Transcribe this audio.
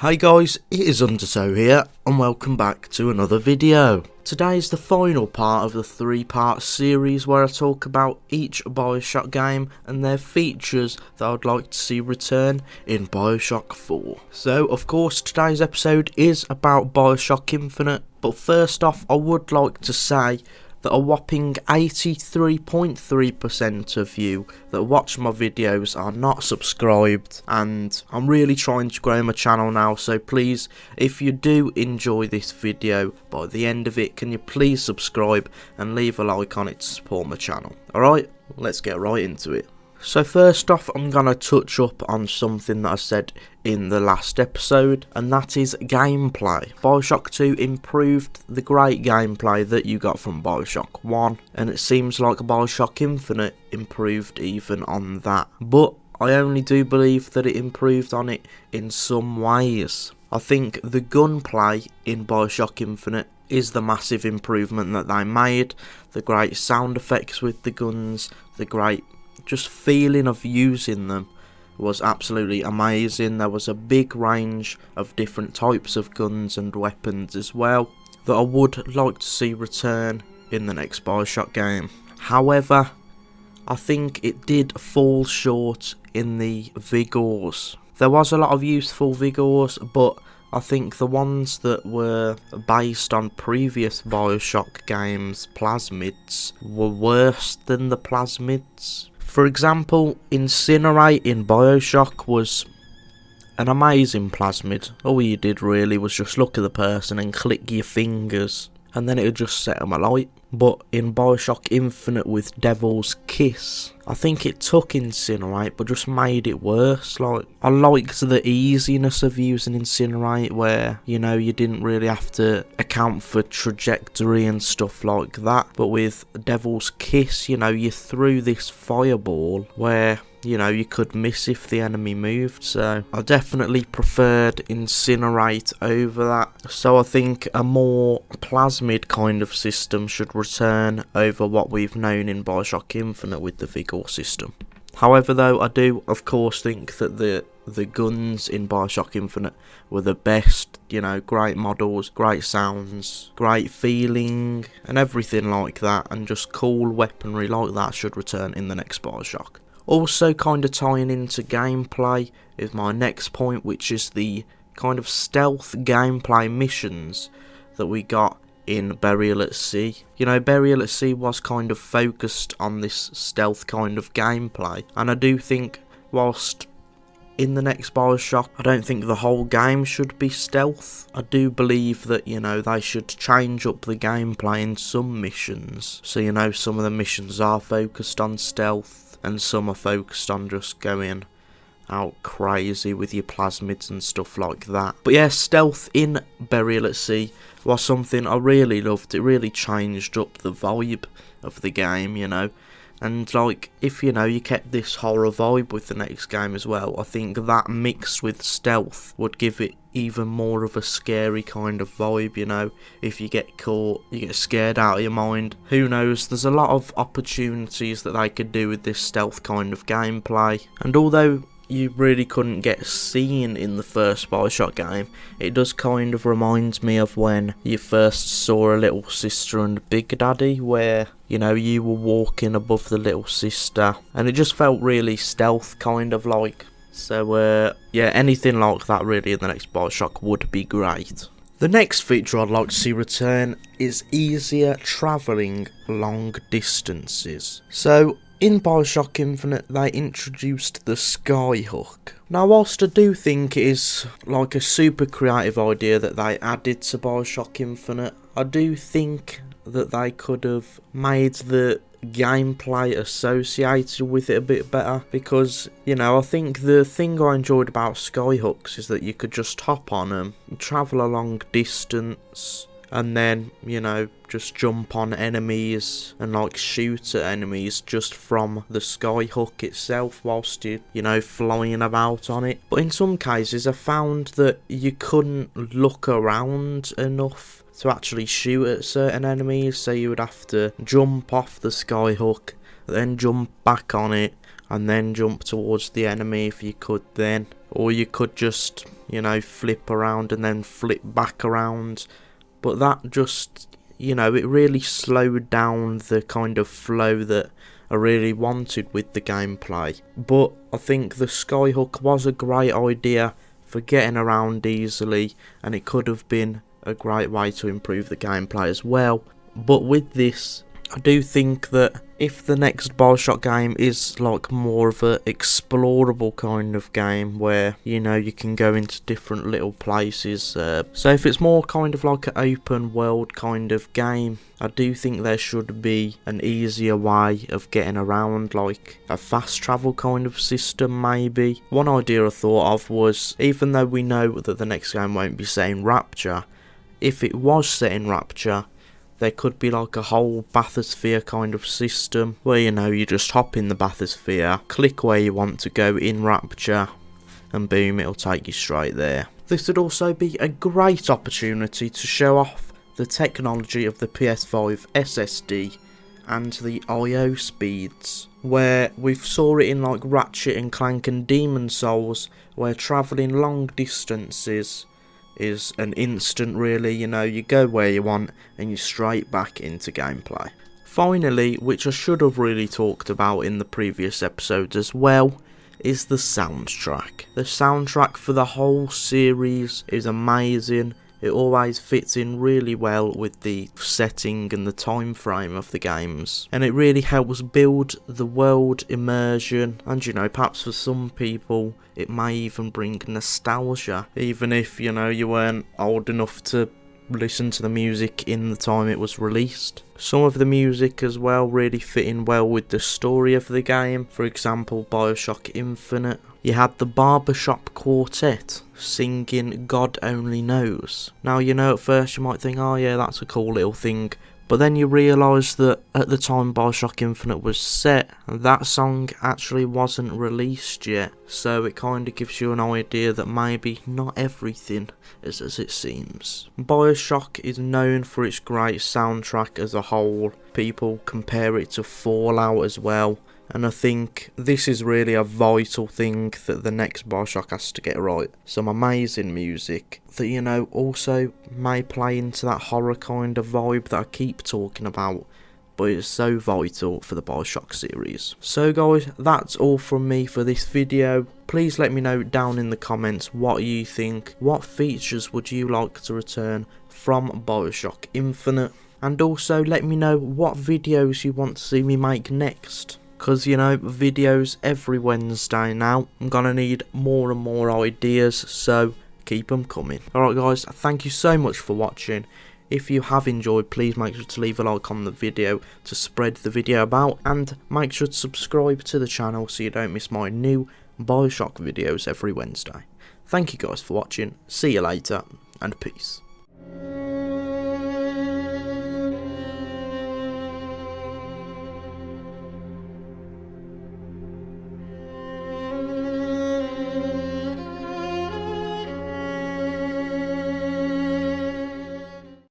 Hey guys, it is Undertow here and welcome back to another video. Today is the final part of the 3-part series where I talk about each BioShock game and their features that I'd like to see return in BioShock 4. So of course today's episode is about BioShock Infinite, but first off I would like to say that a whopping 83.3% of you that watch my videos are not subscribed, and I'm really trying to grow my channel now, so please, if you do enjoy this video, by the end of it, can you please subscribe and leave a like on it to support my channel. Alright, let's get right into it. So first off, I'm going to touch up on something that I said in the last episode, and that is gameplay. BioShock 2 improved the great gameplay that you got from BioShock 1, and it seems like BioShock Infinite improved even on that. But I only do believe that it improved on it in some ways. I think the gunplay in BioShock Infinite is the massive improvement that they made. The great sound effects with the guns, the great just feeling of using them was absolutely amazing. There was a big range of different types of guns and weapons as well that I would like to see return in the next BioShock game. However, I think it did fall short in the vigors. There was a lot of useful vigors, but I think the ones that were based on previous BioShock games' plasmids were worse than the plasmids. For example, Incinerate in BioShock was an amazing plasmid. All you did really was just look at the person and click your fingers, and then it would just set them alight. But in BioShock Infinite with Devil's Kiss, I think it took Incinerate but just made it worse. Like, I liked the easiness of using Incinerate where, you know, you didn't really have to account for trajectory and stuff like that. But with Devil's Kiss, you know, you threw this fireball where, you know, you could miss if the enemy moved. So I definitely preferred Incinerate over that. So I think a more plasmid kind of system should return over what we've known in BioShock Infinite with the Vigor system. However though, I do of course think that the guns in BioShock Infinite were the best. You know, great models, great sounds, great feeling and everything like that, and just cool weaponry like that should return in the next BioShock. Also kind of tying into gameplay is my next point, which is the kind of stealth gameplay missions that we got in Burial at Sea. You know, Burial at Sea was kind of focused on this stealth kind of gameplay, and I do think whilst in the next BioShock, I don't think the whole game should be stealth. I do believe that, you know, they should change up the gameplay in some missions. So, you know, some of the missions are focused on stealth and some are focused on just going out crazy with your plasmids and stuff like that. But yeah, stealth in Burial at Sea was something I really loved. It really changed up the vibe of the game, you know. And like, if you know, you kept this horror vibe with the next game as well, I think that mixed with stealth would give it even more of a scary kind of vibe, you know. If you get caught, you get scared out of your mind. Who knows, there's a lot of opportunities that they could do with this stealth kind of gameplay. And although you really couldn't get seen in the first BioShock game, it does kind of remind me of when you first saw a little sister and Big Daddy, where, you know, you were walking above the little sister, and it just felt really stealth kind of like. So yeah, anything like that really in the next BioShock would be great. The next feature I'd like to see return is easier travelling long distances. So in BioShock Infinite, they introduced the Skyhook. Now, whilst I do think it is like a super creative idea that they added to BioShock Infinite, I do think that they could have made the gameplay associated with it a bit better, because, you know, I think the thing I enjoyed about Skyhooks is that you could just hop on them, travel a long distance, and then, you know, just jump on enemies and like shoot at enemies just from the Skyhook itself whilst you know, flying about on it. But in some cases I found that you couldn't look around enough to actually shoot at certain enemies, so you would have to jump off the Skyhook, then jump back on it, and then jump towards the enemy if you could then. or you could just, you know, flip around and then flip back around. But that just, you know, it really slowed down the kind of flow that I really wanted with the gameplay. But I think the Skyhook was a great idea for getting around easily, and it could have been a great way to improve the gameplay as well. But with this, I do think that if the next BioShock game is like more of a explorable kind of game where, you know, you can go into different little places, so if it's more kind of like an open world kind of game, I do think there should be an easier way of getting around, like a fast travel kind of system maybe. One idea I thought of was, even though we know that the next game won't be set in Rapture, if it was set in Rapture, there could be like a whole bathysphere kind of system where, you know, you just hop in the bathysphere, click where you want to go in Rapture, and boom, it'll take you straight there. This would also be a great opportunity to show off the technology of the PS5 SSD and the I/O speeds, where we've saw it in like Ratchet and Clank and Demon Souls, where travelling long distances is an instant really, you know, you go where you want and you're straight back into gameplay. Finally, which I should have really talked about in the previous episodes as well, is the soundtrack. The soundtrack for the whole series is amazing. It always fits in really well with the setting and the time frame of the games, and it really helps build the world immersion, and, you know, perhaps for some people it may even bring nostalgia, even if, you know, you weren't old enough to listen to the music in the time it was released. Some of the music as well really fit in well with the story of the game. For example, BioShock Infinite, you had the Barbershop Quartet singing God Only Knows. Now, you know, at first you might think, oh yeah, that's a cool little thing, but then you realise that at the time BioShock Infinite was set, that song actually wasn't released yet, so it kind of gives you an idea that maybe not everything is as it seems. BioShock is known for its great soundtrack as a whole. People compare it to Fallout as well, and I think this is really a vital thing that the next BioShock has to get right. Some amazing music that, you know, also may play into that horror kind of vibe that I keep talking about, but it's so vital for the BioShock series. So guys, that's all from me for this video. Please let me know down in the comments what you think. What features would you like to return from BioShock Infinite? And also let me know what videos you want to see me make next, because, you know, videos every Wednesday now. I'm gonna need more and more ideas, so keep them coming. Alright guys, thank you so much for watching. If you have enjoyed, please make sure to leave a like on the video to spread the video about, and make sure to subscribe to the channel so you don't miss my new BioShock videos every Wednesday. Thank you guys for watching, see you later, and peace.